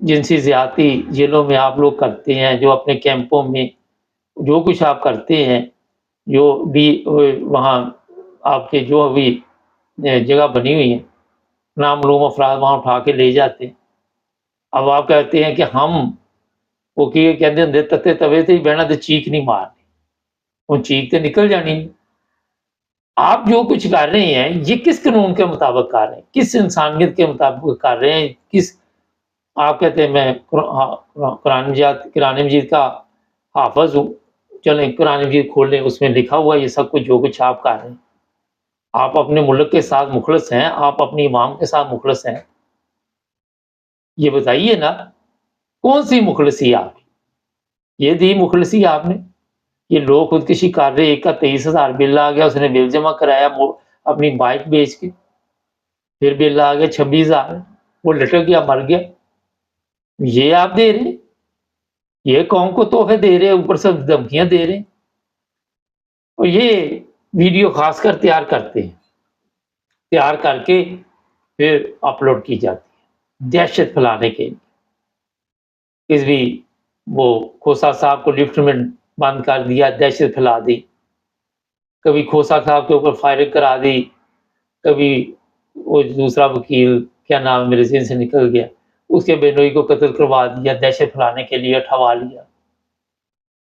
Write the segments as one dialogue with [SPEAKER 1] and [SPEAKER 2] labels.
[SPEAKER 1] جنسی زیادتی جیلوں میں آپ لوگ کرتے ہیں، جو اپنے کیمپوں میں جو کچھ آپ کرتے ہیں، جو بھی وہاں آپ کے جو بھی جگہ بنی ہوئی ہیں، نامعلوم افراد وہاں اٹھا کے لے جاتے ہیں۔ اب آپ کہتے ہیں کہ ہم وہ کہتے ہیں تتے توے تے ہی بہنا تو چیخ نہیں مارنی، وہ چیخ تو نکل جانی۔ آپ جو کچھ کر رہے ہیں یہ کس قانون کے مطابق کر رہے ہیں، کس انسانیت کے مطابق کر رہے ہیں، کس آپ کہتے ہیں میں قرآن مجید کا حافظ ہوں، چلیں قرآن مجید کھول لیں، اس میں لکھا ہوا یہ سب کچھ جو کچھ آپ کر رہے ہیں۔ آپ اپنے ملک کے ساتھ مخلص ہیں، آپ اپنی امام کے ساتھ مخلص ہیں، یہ بتائیے نا کون سی مخلصی آپ یہ دی مخلصی آپ نے؟ یہ لوگ خودکشی کر رہے، ایک کا 23,000 بل آ گیا، اس نے بل جمع کرایا اپنی بائک بیچ کے، پھر بل آ گیا 26,000، وہ لٹک گیا مر گیا۔ یہ آپ دے رہے، یہ قوم کو تحفے دے رہے، اوپر سے دھمکیاں دے رہے، اور یہ ویڈیو خاص کر تیار کرتے ہیں، تیار کر کے پھر اپلوڈ کی جاتی ہے دہشت پھیلانے کے لیے۔ اس بھی وہ کھوسا صاحب کو لفٹ میں بند کر دیا، دہشت پھیلا دی، کبھی کھوسا صاحب کے اوپر فائرنگ کرا دی، کبھی وہ دوسرا وکیل کیا نام میرے ذہن سے نکل گیا، اس کے بہنوئی کو قتل کروا دیا دہشت پھیلانے کے لیے، اٹھوا لیا۔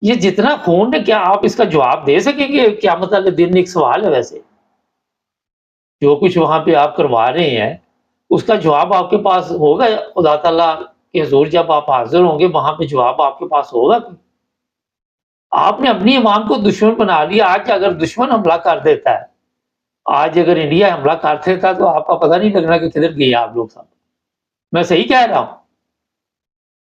[SPEAKER 1] یہ جتنا خون ہے کیا آپ اس کا جواب دے سکیں گے؟ قیامت والے دن ایک سوال ہے ویسے، جو کچھ وہاں پہ آپ کروا رہے ہیں اس کا جواب آپ کے پاس ہوگا خدا تعالیٰ کے حضور جب آپ حاضر ہوں گے وہاں پہ جواب آپ کے پاس ہوگا؟ آپ نے اپنی عوام کو دشمن بنا لیا۔ آج اگر دشمن حملہ کر دیتا ہے، آج اگر انڈیا حملہ کر دیتا تو آپ کا پتہ نہیں لگنا کہ کدھر گئے آپ لوگ صاحب۔ میں صحیح کہہ رہا ہوں؟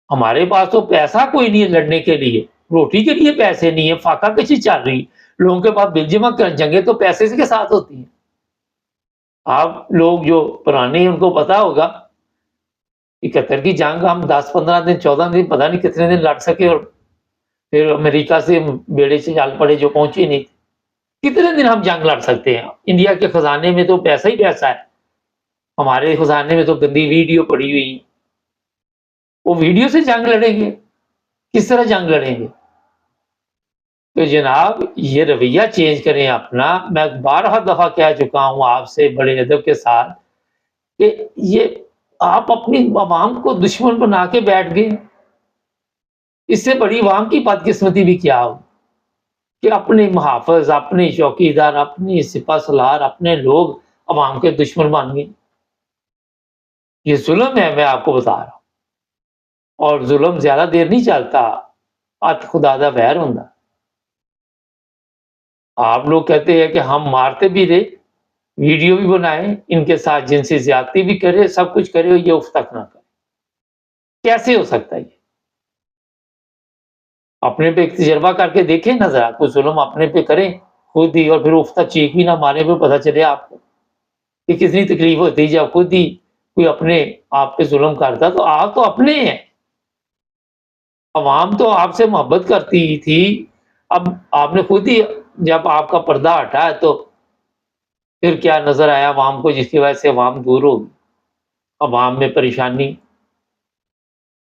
[SPEAKER 1] ہمارے پاس تو پیسہ کوئی نہیں ہے لڑنے کے لیے، روٹی کے لیے پیسے نہیں ہے، فاقہ کشی چل رہی، لوگوں کے پاس بل جمع جنگیں تو پیسے کے ساتھ ہوتی ہیں۔ آپ لوگ جو پرانے ہیں ان کو پتا ہوگا 71 کی جنگ ہم 10-15 دن 14 دن پتہ نہیں کتنے دن لڑ سکے، اور پھر امریکہ سے بیڑے سے چل پڑے جو پہنچے نہیں۔ کتنے دن ہم جنگ لڑ سکتے ہیں؟ انڈیا کے خزانے میں تو پیسہ ہی پیسہ ہے، ہمارے خزانے میں تو گندی ویڈیو پڑی ہوئی ہے، وہ ویڈیو سے جنگ لڑیں گے؟ کس طرح جنگ لڑیں گے؟ تو جناب یہ رویہ چینج کریں اپنا۔ میں 12 دفعہ کہہ چکا ہوں آپ سے بڑے ادب کے ساتھ کہ یہ آپ اپنی عوام کو دشمن بنا کے بیٹھ گئے، اس سے بڑی عوام کی بدقسمتی بھی کیا ہو کہ اپنے محافظ، اپنے چوکیدار، اپنے سپہ سالار، اپنے لوگ عوام کے دشمن بن گئے۔ یہ ظلم ہے، میں آپ کو بتا رہا ہوں، اور ظلم زیادہ دیر نہیں چلتا، ات خدا دا ویر ہوندا۔ آپ لوگ کہتے ہیں کہ ہم مارتے بھی رہے، ویڈیو بھی بنائیں، ان کے ساتھ جنسی زیادتی بھی کرے، سب کچھ کرے، یہ اف تک نہ کرے۔ کیسے ہو سکتا ہے یہ؟ اپنے پہ ایک تجربہ کر کے دیکھیں نا ذرا، کوئی ظلم اپنے پہ کریں خود ہی، اور پھر افتہ چیخ بھی نہ مارے، پھر پتہ چلے آپ کو کہ کتنی تکلیف ہوتی ہے جب خود ہی کوئی اپنے آپ پہ ظلم کرتا۔ تو آپ تو اپنے ہیں، عوام تو آپ سے محبت کرتی تھی، اب آپ نے خود ہی جب آپ کا پردہ ہٹا ہے تو پھر کیا نظر آیا عوام کو، جس کی وجہ سے عوام دور ہوگی، عوام میں پریشانی۔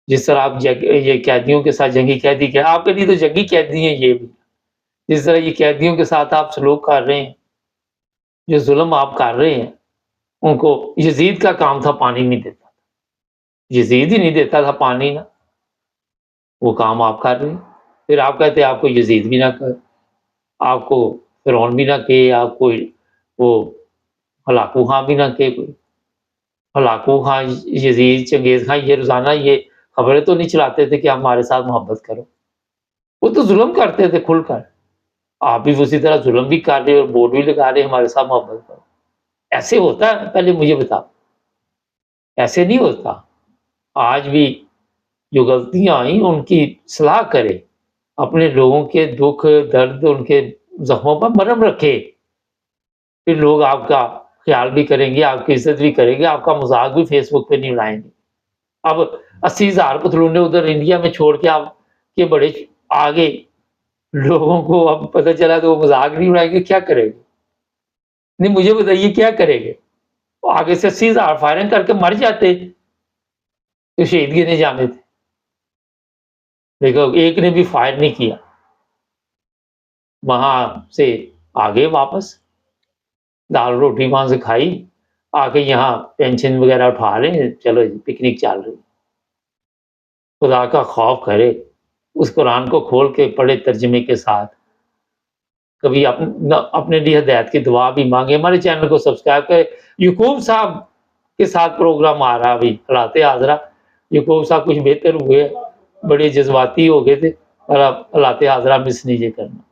[SPEAKER 1] جس طرح آپ یہ قیدیوں کے ساتھ جنگی قیدی کیا، آپ کے لیے تو جنگی قیدی ہیں یہ بھی، جس طرح یہ قیدیوں کے ساتھ آپ سلوک کر رہے ہیں، جو ظلم آپ کر رہے ہیں، ان کو یزید کا کام تھا پانی نہیں دیتا تھا، یزید ہی نہیں دیتا تھا پانی نا، وہ کام آپ کر رہے ہیں۔ پھر آپ کہتے ہیں آپ کو یزید بھی نہ کہے، آپ کو فرعون بھی نہ کہے، آپ کو وہ ہلاکو خان بھی نہ کہے، کوئی ہلاکو خان، یزید، چنگیز خان، یہ روزانہ یہ خبریں تو نہیں چلاتے تھے کہ ہمارے ساتھ محبت کرو، وہ تو ظلم کرتے تھے کھل کر۔ آپ بھی اسی طرح ظلم بھی کر رہے اور بورڈ بھی لگا رہے ہمارے ساتھ محبت کرو۔ ایسے ہوتا ہے؟ پہلے مجھے بتاؤ، ایسے نہیں ہوتا۔ آج بھی جو غلطیاں آئیں ان کی اصلاح کرے، اپنے لوگوں کے دکھ درد، ان کے زخموں پر مرہم رکھے، پھر لوگ آپ کا خیال بھی کریں گے، آپ کی عزت بھی کریں گے، آپ کا مذاق بھی فیس بک پہ نہیں اڑائیں گے۔ اب 80,000 پتلونے ادھر انڈیا میں چھوڑ کے آپ کے بڑے آگے لوگوں کو اب پتہ چلا تو وہ مذاق نہیں اڑائیں گے، کیا کریں گے؟ نہیں مجھے بتائیے کیا کریں گے؟ آگے سے 80,000 فائرنگ کر کے مر جاتے، تو شہید گنے جانے تھے، دیکھو ایک نے بھی فائر نہیں کیا، وہاں سے آگے واپس دال روٹی وہاں سے کھائی، آ کے یہاں پینشن وغیرہ اٹھا رہے ہیں، چلو جی پکنک چل رہی۔ خدا کا خوف کرے، اس قرآن کو کھول کے پڑھے ترجمے کے ساتھ، کبھی اپنے لیے ہدایت کی دعا بھی مانگے۔ ہمارے چینل کو سبسکرائب کرے۔ یعقوب صاحب کے ساتھ پروگرام آ رہا ابھی حالات حاضرہ، یعقوب صاحب کچھ بہتر ہوئے، بڑے جذباتی ہو گئے تھے، اور اب حالات حاضرہ مس نہیں کرنا۔